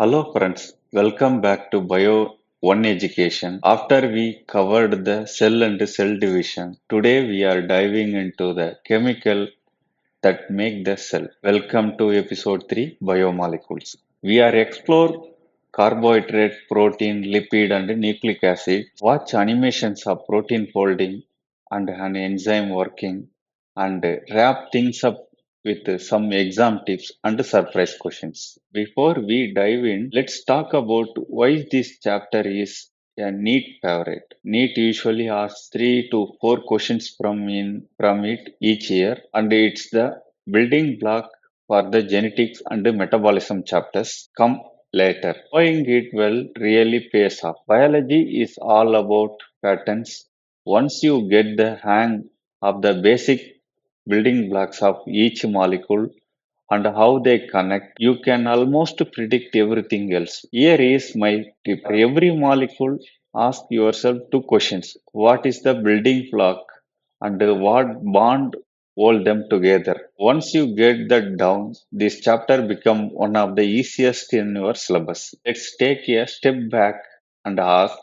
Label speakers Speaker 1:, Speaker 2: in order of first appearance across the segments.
Speaker 1: Hello friends, welcome back to BioOneEducation. After we covered the cell and cell division, today we are diving into the chemical that make the cell. Welcome to episode 3 Biomolecules. We are explore carbohydrate, protein, lipid and nucleic acid. Watch animations of protein folding and an enzyme working and wrap things up with some exam tips and surprise questions. Before we dive in, let's talk about why this chapter is a NEET favorite. NEET usually asks 3 to 4 questions from it each year, and it's the building block for the genetics and the metabolism chapters come later. Knowing it well really pays off. Biology is all about patterns. Once you get the hang of the basic building blocks of each molecule and how they connect, you can almost predict everything else. Here is my tip. For every molecule, ask yourself 2 questions. What is the building block and what bond hold them together? Once you get that down, this chapter become one of the easiest in your syllabus. Let's take a step back and ask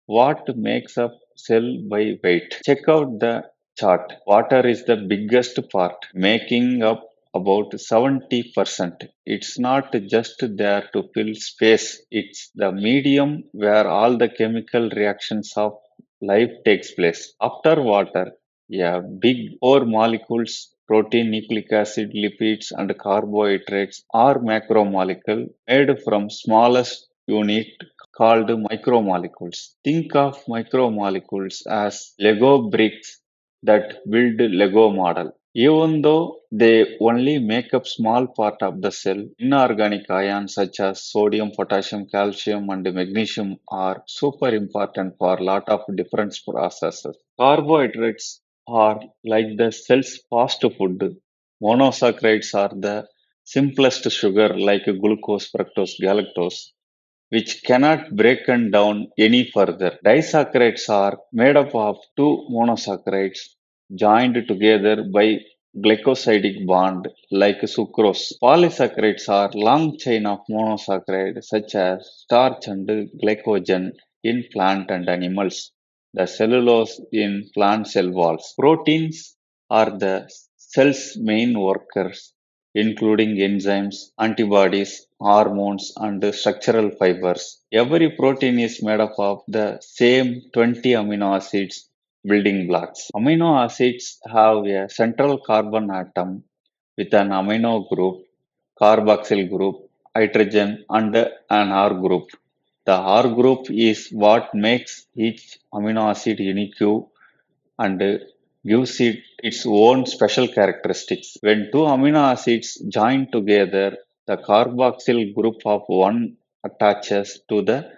Speaker 1: what makes up cell by weight. Check out the chart. Water is the biggest part, making up about 70%. It's not just there to fill space, it's the medium where all the chemical reactions of life takes place. After water, yeah, big four molecules protein, nucleic acid, lipids, and carbohydrates are macromolecule made from smallest unit called micromolecules. Think of micromolecules as Lego bricks that build Lego model. Even though they only make up small part of the cell, inorganic ions such as sodium, potassium, calcium, and magnesium are super important for a lot of different processes. Carbohydrates are like the cell's fast food. Monosaccharides are the simplest sugar like glucose, fructose, galactose which cannot break down any further. Disaccharides are made up of two monosaccharides joined together by glycosidic bond like sucrose. Polysaccharides are long chain of monosaccharides such as starch and glycogen in plant and animals. The cellulose in plant cell walls. Proteins are the cell's main workers including enzymes, antibodies, hormones, and structural fibers. Every protein is made up of the same 20 amino acids building blocks. Amino acids have a central carbon atom with an amino group, carboxyl group, hydrogen, and an R group. The R group is what makes each amino acid unique and gives it its own special characteristics. When two amino acids join together, the carboxyl group of one attaches to the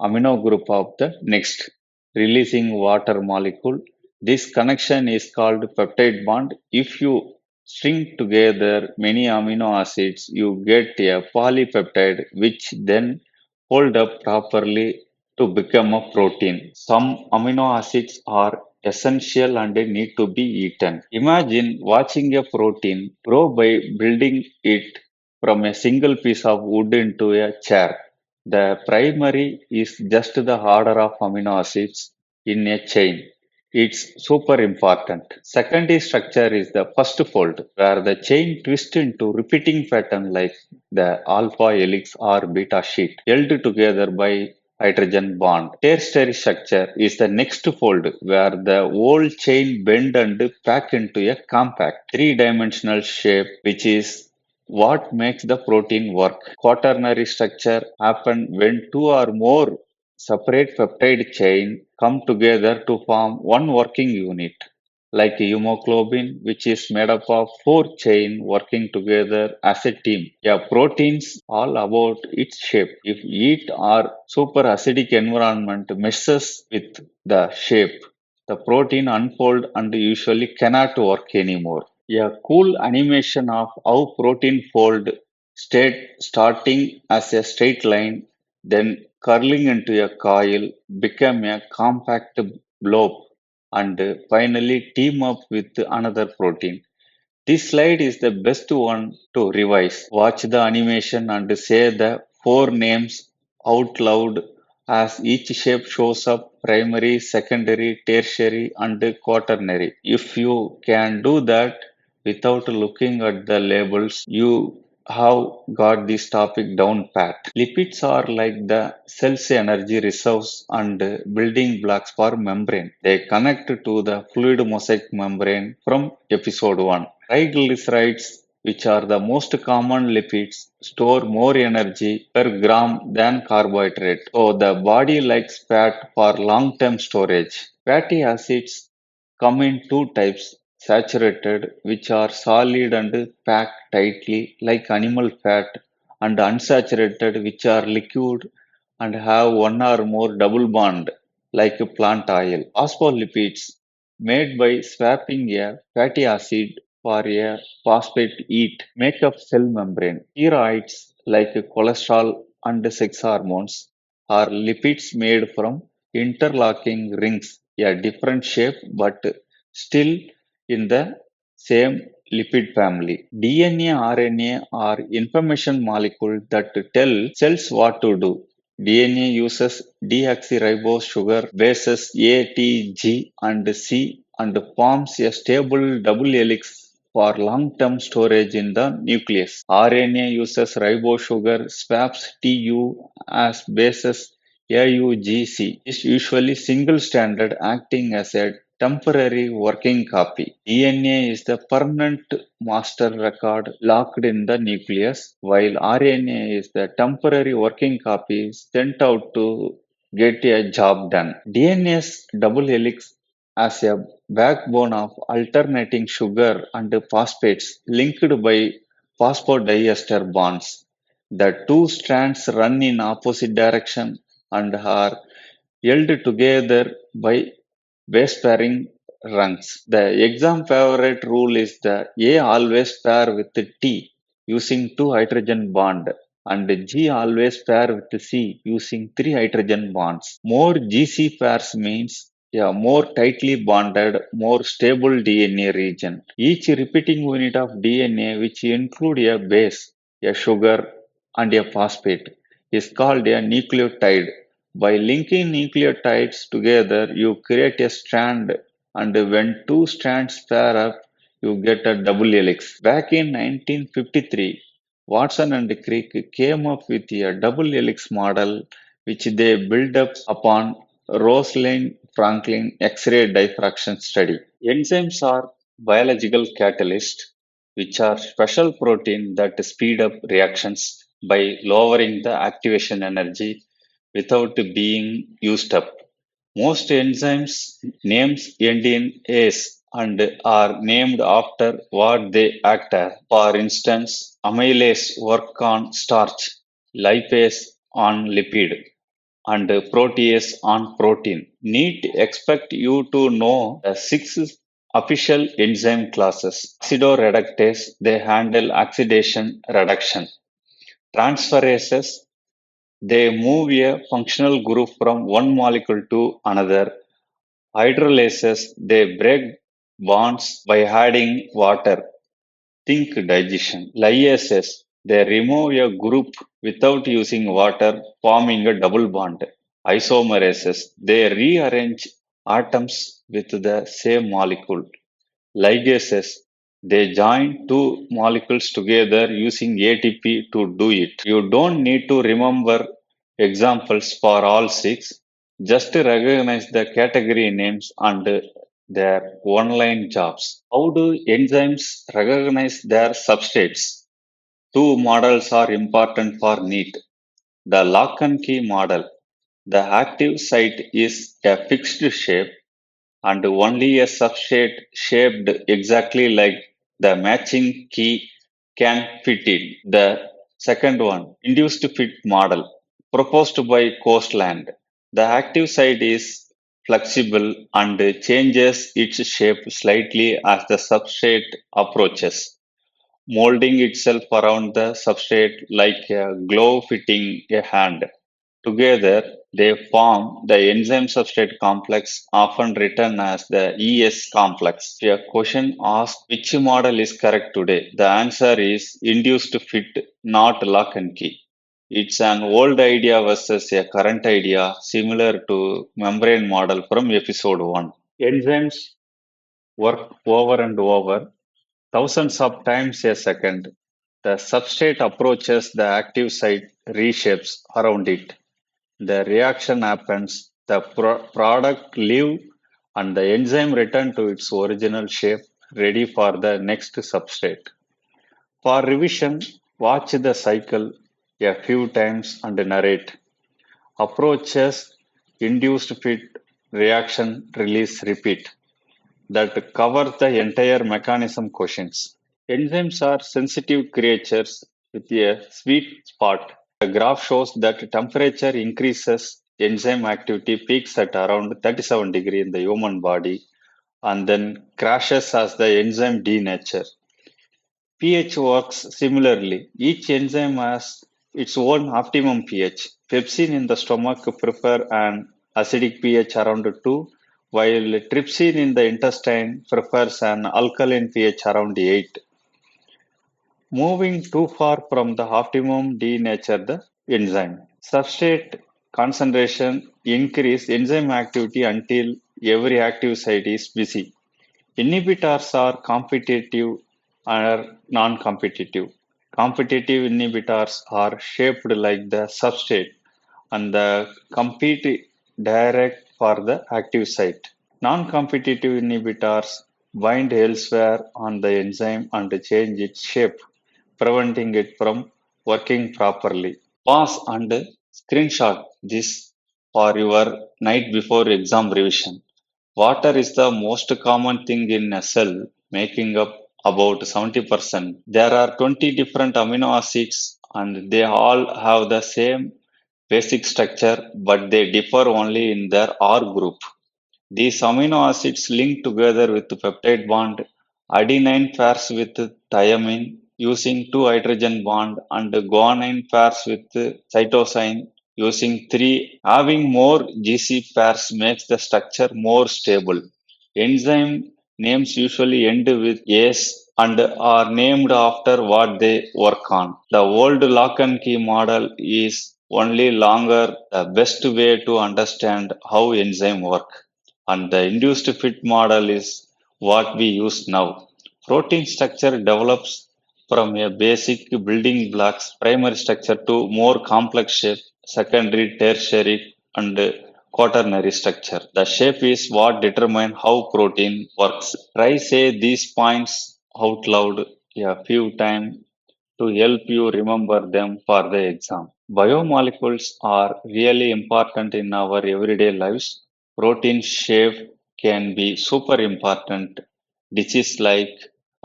Speaker 1: amino group of the next, releasing water molecule. This connection is called peptide bond. If you string together many amino acids, you get a polypeptide which then hold up properly to become a protein. Some amino acids are essential and need to be eaten. Imagine watching a protein grow by building it from a single piece of wood into a chair. The primary is just the order of amino acids in a chain. It's super important. Secondary structure is the first fold, where the chain twists into repeating pattern like the alpha helix or beta sheet, held together by hydrogen bond. Tertiary structure is the next fold, where the whole chain bend and pack into a compact three-dimensional shape, which is what makes the protein work. Quaternary structure happen when two or more separate peptide chain come together to form one working unit, like hemoglobin, which is made up of four chain working together as a team. Yeah, proteins all about its shape. If heat or super acidic environment messes with the shape, the protein unfold and usually cannot work anymore. A cool animation of how protein fold starting as a straight line, then curling into a coil, become a compact blob, and finally team up with another protein. This slide is the best one to revise. Watch the animation and say the four names out loud as each shape shows up primary, secondary, tertiary, and quaternary. If you can do that without looking at the labels, you have got this topic down pat. Lipids are like the cell's energy reserves and building blocks for membrane. They connect to the fluid mosaic membrane from episode 1. Triglycerides, which are the most common lipids, store more energy per gram than carbohydrate. So the body likes fat for long-term storage. Fatty acids come in two types: saturated, which are solid and packed tightly like animal fat, and unsaturated, which are liquid and have one or more double bond like plant oil. Phospholipids, made by swapping a fatty acid for a phosphate heat, make up cell membrane. Steroids, like cholesterol and sex hormones, are lipids made from interlocking rings, a different shape but still in the same lipid family. DNA, RNA are information molecules that tell cells what to do. DNA uses deoxyribose sugar bases A, T, G, and C and forms a stable double helix for long-term storage in the nucleus. RNA uses ribose sugar, swaps TU as bases AUGC is usually single stranded, acting as a temporary working copy. DNA is the permanent master record locked in the nucleus, while RNA is the temporary working copy sent out to get a job done. DNA's double helix as a backbone of alternating sugar and phosphates linked by phosphodiester bonds. The two strands run in opposite direction and are held together by base pairing rungs. The exam favorite rule is the A always pair with T using two hydrogen bond and G always pair with C using three hydrogen bonds. More GC pairs means a more tightly bonded, more stable DNA region. Each repeating unit of DNA, which include a base, a sugar, and a phosphate, is called a nucleotide. By linking nucleotides together, you create a strand, and when two strands pair up, you get a double helix. Back in 1953, Watson and Crick came up with a double helix model which they built up upon Rosalind Franklin X-ray diffraction study. Enzymes are biological catalysts, which are special proteins that speed up reactions by lowering the activation energy without being used up. Most enzymes names end in "ase" and are named after what they act as. For instance, amylase work on starch, lipase on lipid, and protease on protein. NEET expect you to know the six official enzyme classes. Oxidoreductase, they handle oxidation reduction. Transferases, they move a functional group from one molecule to another. Hydrolases, they break bonds by adding water. Think digestion. Lyases, they remove a group without using water, forming a double bond. Isomerases, they rearrange atoms with the same molecule. Ligases, they join two molecules together using ATP to do it. You don't need to remember examples for all six, just recognize the category names and their one-line jobs. How do enzymes recognize their substrates? Two models are important for NEET. The lock and key model. The active site is a fixed shape and only a substrate shaped exactly like the matching key can fit it. The second one, induced fit model, proposed by Coastland. The active site is flexible and changes its shape slightly as the substrate approaches, molding itself around the substrate like a glove fitting a hand. Together, they form the enzyme substrate complex, often written as the ES complex. If a question asks which model is correct today, the answer is induced fit, not lock and key. It's an old idea versus a current idea, similar to membrane model from episode 1. Enzymes work over and over, thousands of times a second. The substrate approaches the active site, reshapes around it. The reaction happens, the product leave, and the enzyme return to its original shape, ready for the next substrate. For revision, watch the cycle a few times and narrate. Approaches, induced fit, reaction, release, repeat. That covers the entire mechanism questions. Enzymes are sensitive creatures with a sweet spot. The graph shows that temperature increases, enzyme activity peaks at around 37 degrees in the human body and then crashes as the enzyme denature. pH works similarly. Each enzyme has its own optimum pH. Pepsin in the stomach prefer an acidic pH around 2, while trypsin in the intestine prefers an alkaline pH around 8. Moving too far from the optimum denature the enzyme. Substrate concentration increase enzyme activity until every active site is busy. Inhibitors are competitive or non-competitive. Competitive inhibitors are shaped like the substrate and the compete direct for the active site. Non-competitive inhibitors bind elsewhere on the enzyme and change its shape, preventing it from working properly. Pause and screenshot this for your night before exam revision. Water is the most common thing in a cell, making up about 70%. There are 20 different amino acids and they all have the same basic structure, but they differ only in their R group. These amino acids link together with peptide bond, adenine pairs with thymine using two hydrogen bond, and guanine pairs with cytosine using three. Having more GC pairs makes the structure more stable. Enzyme names usually end with "ase" and are named after what they work on. The old lock and key model is only longer the best way to understand how enzyme work, and the induced fit model is what we use now. Protein structure develops from a basic building blocks primary structure to more complex shape, secondary, tertiary, and quaternary structure. The shape is what determines how protein works. Try say these points out loud a few times to help you remember them for the exam. Biomolecules are really important in our everyday lives. Protein shape can be super important. Diseases like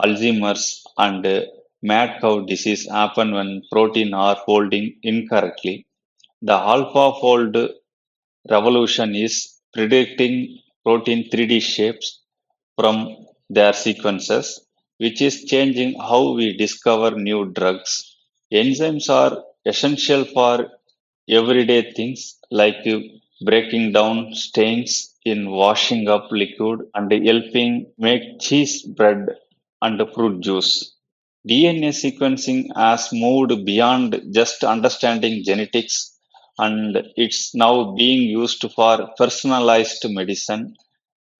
Speaker 1: Alzheimer's and mad cow disease happen when protein are folding incorrectly. The AlphaFold revolution is predicting protein 3D shapes from their sequences, which is changing how we discover new drugs. Enzymes are essential for everyday things like breaking down stains in washing up liquid and helping make cheese, bread, and fruit juice. DNA sequencing has moved beyond just understanding genetics and it's now being used for personalized medicine,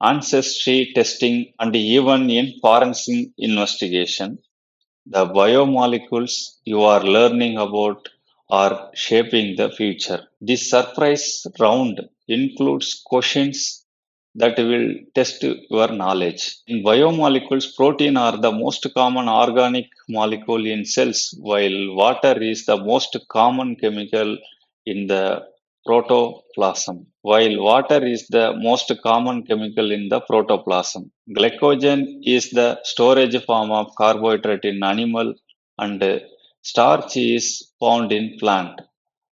Speaker 1: ancestry testing, and even in forensic investigation. The biomolecules you are learning about are shaping the future. This surprise round includes questions that will test your knowledge. In biomolecules, protein are the most common organic molecule in cells, while water is the most common chemical in the protoplasm. While water is the most common chemical in the protoplasm. Glycogen is the storage form of carbohydrate in animal and starch is found in plant.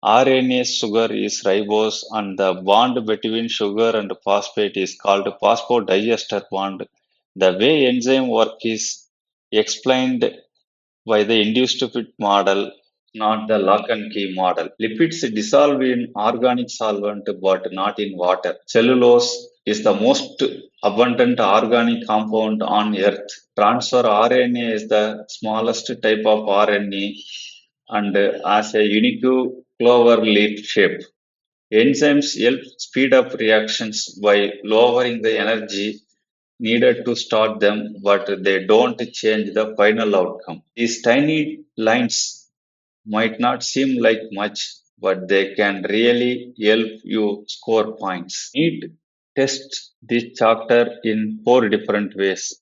Speaker 1: RNA sugar is ribose and the bond between sugar and phosphate is called phosphodiester bond. The way enzyme work is explained by the induced fit model, not the lock and key model. Lipids dissolve in organic solvent but not in water. Cellulose is the most abundant organic compound on earth. Transfer RNA is the smallest type of RNA and as a unique clover leaf shape. Enzymes help speed up reactions by lowering the energy needed to start them, but they don't change the final outcome. These tiny lines might not seem like much, but they can really help you score points. NEET tests this chapter in four different ways: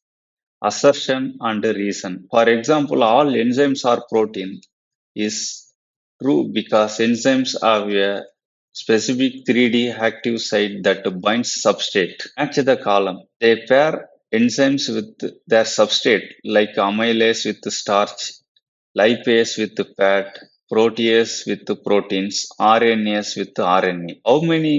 Speaker 1: assertion and reason. For example, all enzymes are protein is true because enzymes have a specific 3D active site that binds substrate. Match the column. They pair enzymes with their substrate, like amylase with starch, lipase with fat, protease with proteins, RNase with RNA. How many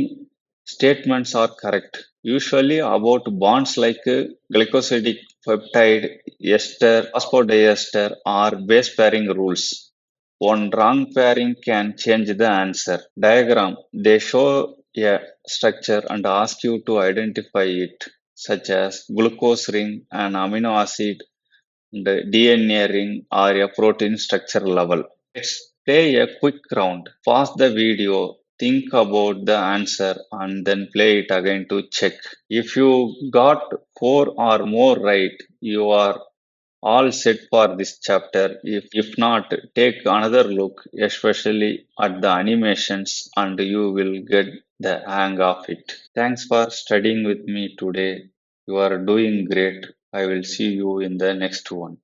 Speaker 1: statements are correct? Usually about bonds like glycosidic peptide, ester, phosphodiester, or base pairing rules. One wrong pairing can change the answer. Diagram. They show a structure and ask you to identify it, such as glucose ring, an amino acid, the DNA ring, or a protein structure level. Let's play a quick round. Pause the video, think about the answer, and then play it again to check. If you got four or more right, you are all set for this chapter. If not, take another look, especially at the animations, and you will get the hang of it. Thanks for studying with me today. You are doing great. I will see you in the next one.